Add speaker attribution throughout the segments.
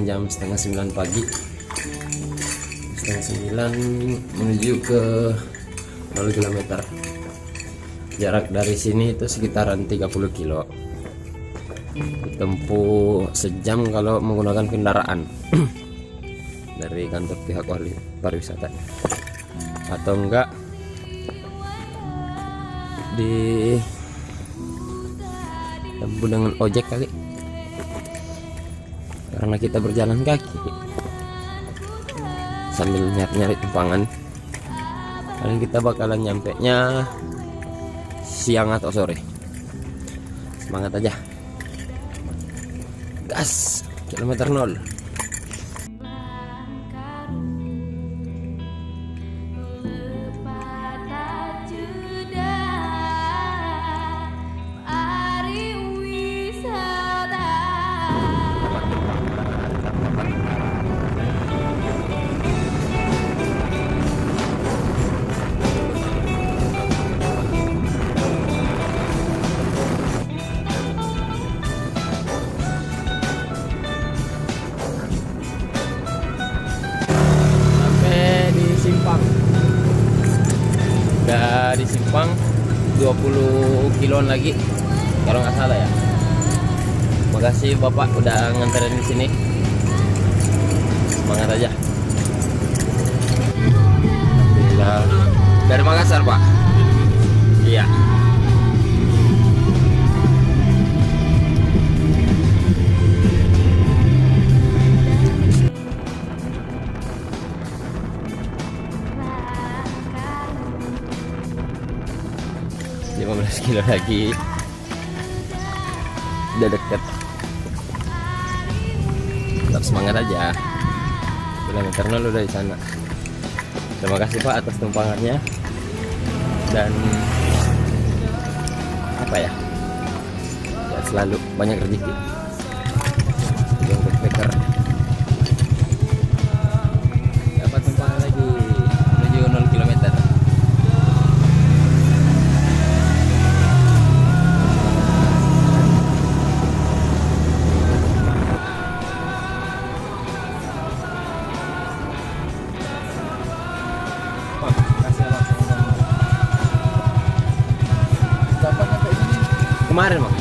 Speaker 1: jam setengah 9 pagi. Setengah 9 menuju ke 0 km. Jarak dari sini itu sekitaran 30 kilo. Ditempuh sejam kalau menggunakan kendaraan dari kantor pihak pariwisata, atau enggak ditempuh dengan ojek kali, karena kita berjalan kaki sambil nyari tumpangan. Paling kita bakalan nyampe nya siang atau sore. Semangat aja, gas, kilometer 0. Udah di Simpang 20 kiloan lagi kalau nggak salah ya. Makasih Bapak udah nganterin di sini. Semangat aja. Alhamdulillah. Dari Makassar, Pak. Iya. Kilo lagi, udah deket. Tetap semangat aja, kilometer 0 udah di sana. Terima kasih Pak atas tumpangannya, dan apa ya, selalu banyak rezeki yang backpacker. Dapat tumpangan lagi menuju 0 km. Kemarin Bang.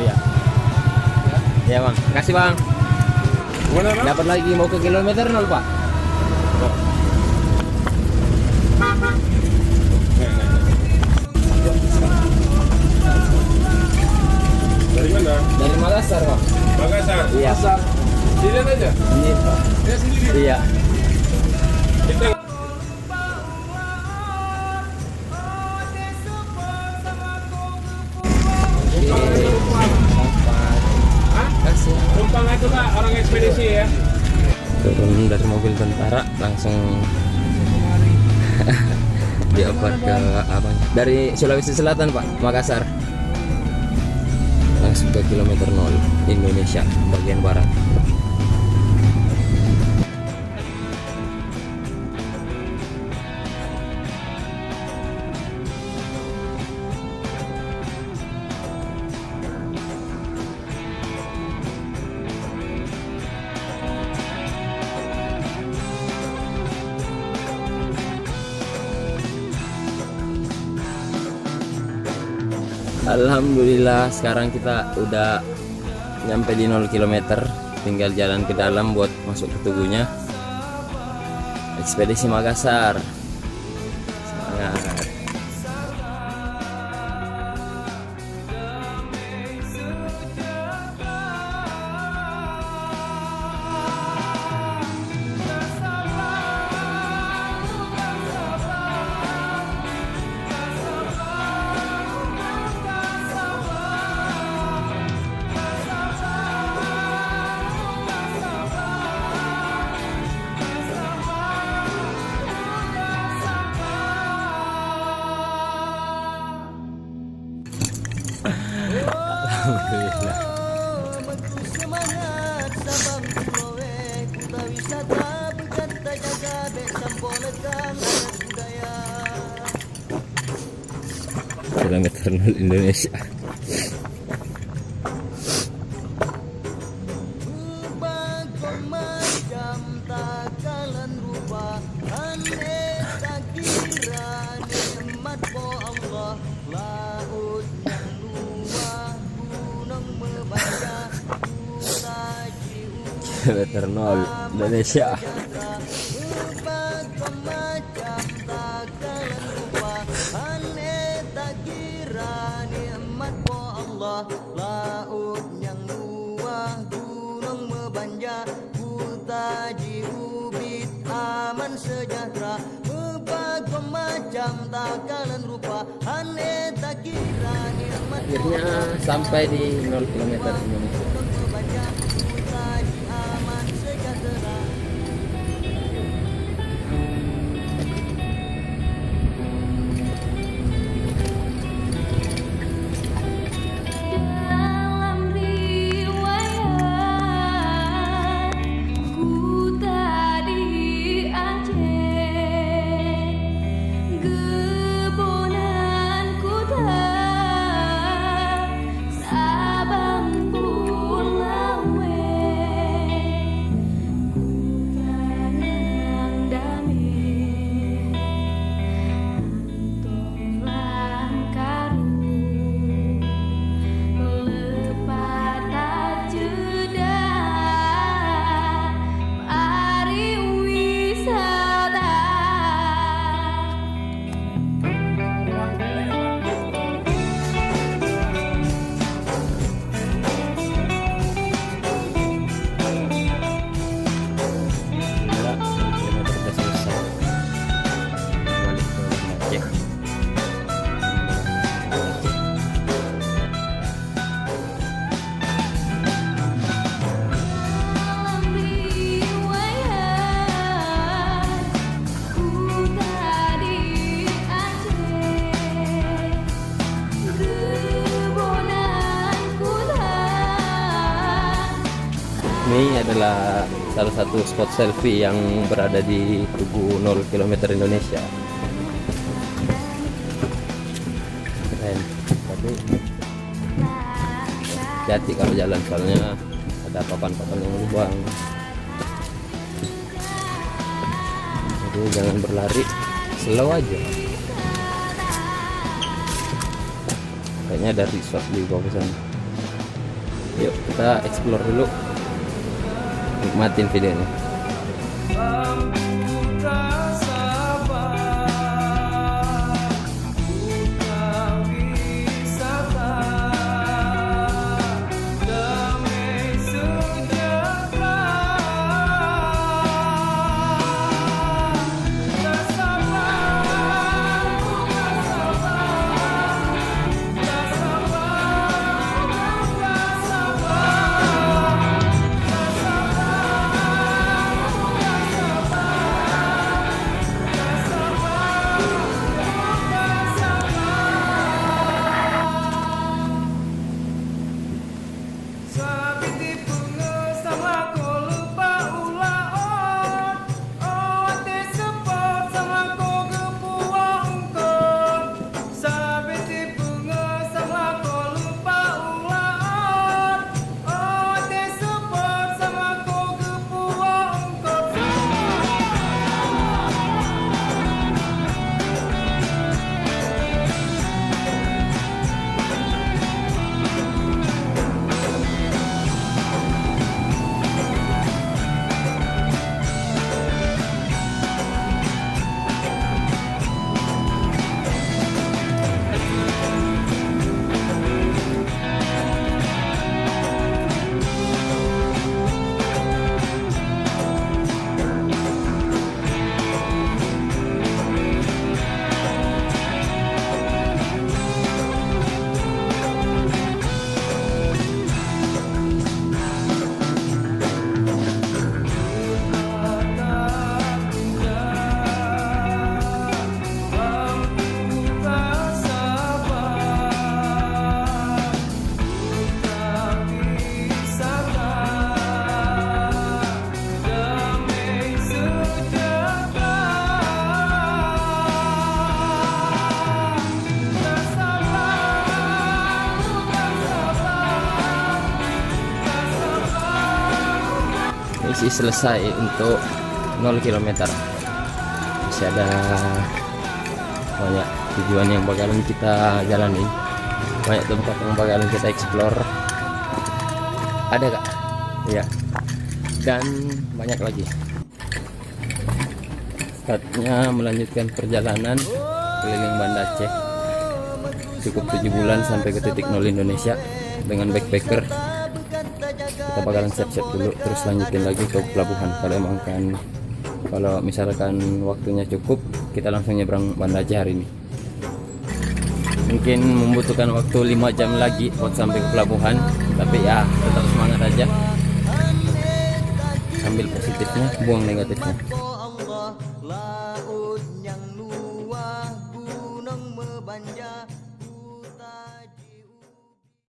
Speaker 1: Iya. Ya Bang, kasih Bang. Dapat lagi mau ke kilometer 0 Pak.
Speaker 2: Dari mana?
Speaker 1: Dari Makassar Pak.
Speaker 2: Makassar.
Speaker 1: Iya.
Speaker 2: Sendirian aja?
Speaker 1: Ini Pak.
Speaker 2: Dia sendiri?
Speaker 1: Iya.
Speaker 2: Kita numpang itu Pak, orang ekspedisi ya.
Speaker 1: Turun dari mobil tentara langsung dioper ke abang dari Sulawesi Selatan Pak, Makassar. Langsung ke kilometer 0 Indonesia bagian barat. Alhamdulillah sekarang kita udah nyampe di 0 km, tinggal jalan ke dalam buat masuk ke tubuhnya. Ekspedisi Makassar. Semangat. Alhamdulillah. Kilometer 0 Indonesia. kilometer 0 Indonesia.
Speaker 3: Laut yang luah, gunung membanja, putaji ubit aman sejahtera, berbagai macam takalan rupa, aneh tak kira nikmat.
Speaker 1: Akhirnya sampai di 0 km Indonesia.
Speaker 3: Membanja, putaji aman sejahtera.
Speaker 4: Dalam riwayat ku tadi Aceh, gebonan ku tak Sabang Pulawe, ku tanam damai Antong Langkaru, lepat tak jeda pariwisata.
Speaker 1: Gila, 1 kilometer udah selesai. Balik ke Aceh.
Speaker 4: Dalam riwayat ku tadi Aceh, gebonan ku tak
Speaker 1: Ini adalah salah satu spot selfie yang berada di Tugu 0 km Indonesia. Keren. Tapi hati kalau jalan, soalnya ada papan-papan yang lubang. Jadi jangan berlari, slow aja. Kayaknya ada resort di bawah sana. Yuk kita explore dulu, nikmatin videonya. Misi selesai untuk 0 km. Masih ada banyak tujuan yang bakalan kita jalani, banyak tempat yang bakalan kita explore. Ada kak? Iya. dan banyak lagi. Saatnya melanjutkan perjalanan keliling Banda Aceh. Cukup 7 bulan sampai ke titik nol Indonesia dengan backpacker. Kita bakalan siap-siap dulu, terus lanjutin lagi ke pelabuhan. Kalau misalkan waktunya cukup, kita langsung nyebrang Banda Aceh hari ini. Mungkin membutuhkan waktu 5 jam lagi buat sampai ke pelabuhan, tapi ya tetap semangat aja. Ambil positifnya, buang negatifnya.